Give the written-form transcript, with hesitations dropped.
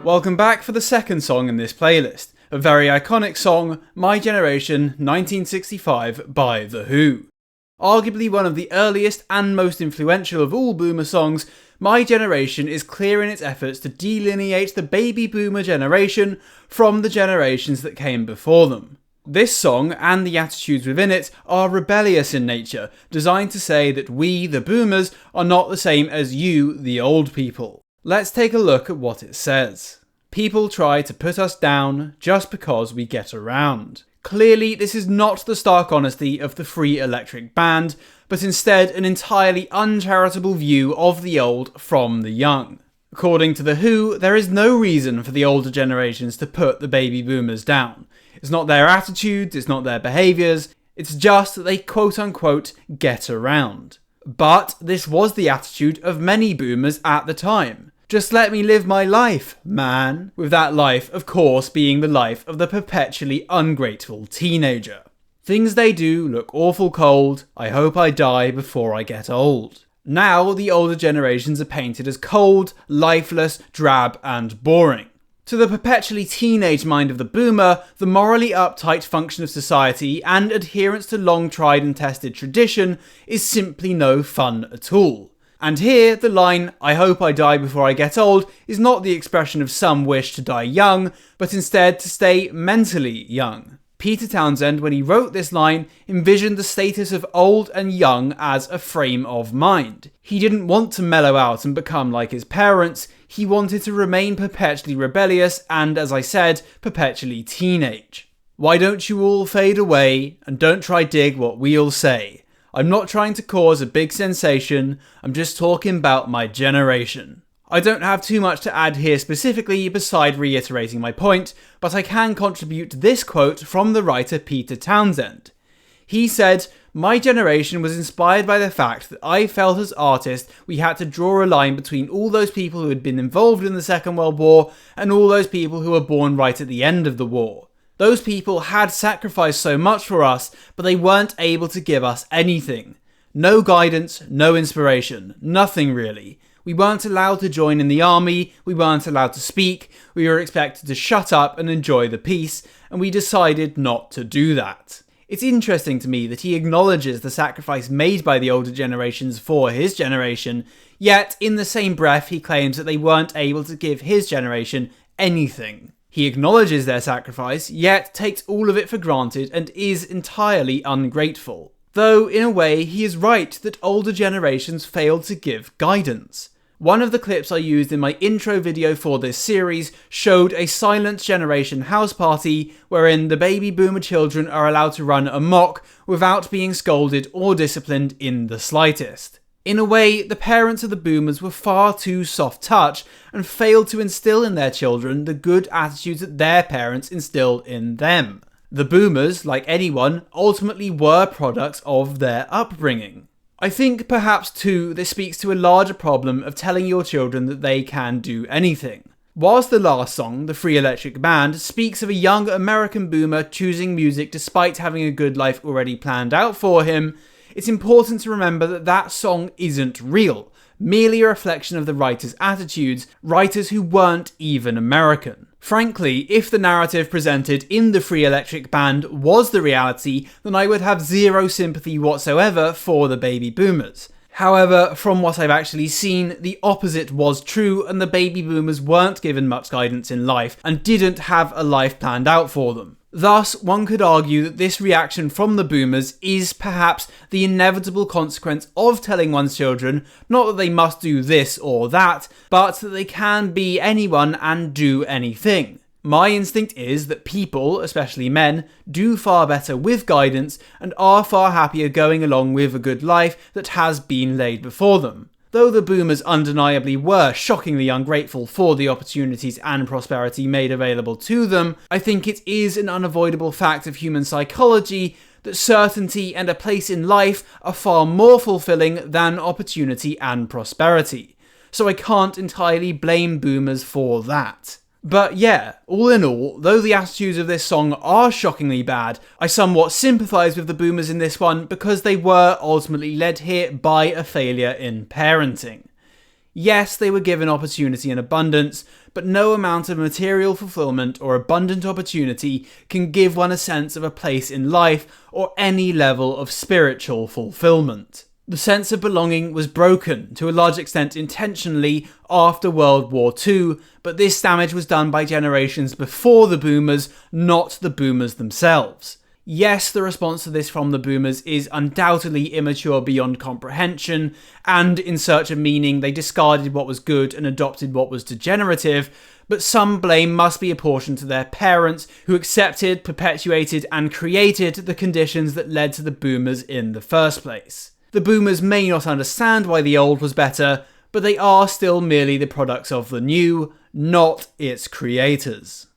Welcome back for the second song in this playlist, a very iconic song, My Generation 1965 by The Who. Arguably one of the earliest and most influential of all boomer songs, My Generation is clear in its efforts to delineate the baby boomer generation from the generations that came before them. This song, and the attitudes within it, are rebellious in nature, designed to say that we, the boomers, are not the same as you, the old people. Let's take a look at what it says. People try to put us down just because we get around. Clearly, this is not the stark honesty of the Free Electric Band, but instead an entirely uncharitable view of the old from the young. According to The Who, there is no reason for the older generations to put the baby boomers down. It's not their attitudes, it's not their behaviours, it's just that they quote-unquote get around. But this was the attitude of many boomers at the time. Just let me live my life, man. With that life, of course, being the life of the perpetually ungrateful teenager. Things they do look awful cold, I hope I die before I get old. Now, the older generations are painted as cold, lifeless, drab, and boring. To the perpetually teenage mind of the boomer, the morally uptight function of society and adherence to long tried and tested tradition is simply no fun at all. And here, the line, I hope I die before I get old, is not the expression of some wish to die young, but instead to stay mentally young. Peter Townsend, when he wrote this line, envisioned the status of old and young as a frame of mind. He didn't want to mellow out and become like his parents, he wanted to remain perpetually rebellious and, as I said, perpetually teenage. Why don't you all fade away, and don't try dig what we'll say. I'm not trying to cause a big sensation, I'm just talking about my generation. I don't have too much to add here specifically beside reiterating my point, but I can contribute this quote from the writer Peter Townsend. He said, "My generation was inspired by the fact that I felt as artists we had to draw a line between all those people who had been involved in the Second World War and all those people who were born right at the end of the war. Those people had sacrificed so much for us, but they weren't able to give us anything. No guidance, no inspiration, nothing really. We weren't allowed to join in the army, we weren't allowed to speak, we were expected to shut up and enjoy the peace, and we decided not to do that." It's interesting to me that he acknowledges the sacrifice made by the older generations for his generation, yet in the same breath he claims that they weren't able to give his generation anything. He acknowledges their sacrifice, yet takes all of it for granted and is entirely ungrateful. Though, in a way, he is right that older generations failed to give guidance. One of the clips I used in my intro video for this series showed a silent generation house party wherein the baby boomer children are allowed to run amok without being scolded or disciplined in the slightest. In a way, the parents of the boomers were far too soft touch and failed to instill in their children the good attitudes that their parents instilled in them. The boomers, like anyone, ultimately were products of their upbringing. I think perhaps too this speaks to a larger problem of telling your children that they can do anything. Whilst the last song, The Free Electric Band, speaks of a young American boomer choosing music despite having a good life already planned out for him, it's important to remember that that song isn't real, merely a reflection of the writer's attitudes, writers who weren't even American. Frankly, if the narrative presented in The Free Electric Band was the reality, then I would have zero sympathy whatsoever for the baby boomers. However, from what I've actually seen, the opposite was true and the baby boomers weren't given much guidance in life and didn't have a life planned out for them. Thus, one could argue that this reaction from the boomers is perhaps the inevitable consequence of telling one's children not that they must do this or that, but that they can be anyone and do anything. My instinct is that people, especially men, do far better with guidance and are far happier going along with a good life that has been laid before them. Though the boomers undeniably were shockingly ungrateful for the opportunities and prosperity made available to them, I think it is an unavoidable fact of human psychology that certainty and a place in life are far more fulfilling than opportunity and prosperity. So I can't entirely blame boomers for that. But yeah, all in all, though the attitudes of this song are shockingly bad, I somewhat sympathise with the boomers in this one because they were ultimately led here by a failure in parenting. Yes, they were given opportunity in abundance, but no amount of material fulfillment or abundant opportunity can give one a sense of a place in life or any level of spiritual fulfillment. The sense of belonging was broken, to a large extent intentionally, after World War II, but this damage was done by generations before the boomers, not the boomers themselves. Yes, the response to this from the boomers is undoubtedly immature beyond comprehension, and in search of meaning they discarded what was good and adopted what was degenerative, but some blame must be apportioned to their parents, who accepted, perpetuated, and created the conditions that led to the boomers in the first place. The boomers may not understand why the old was better, but they are still merely the products of the new, not its creators.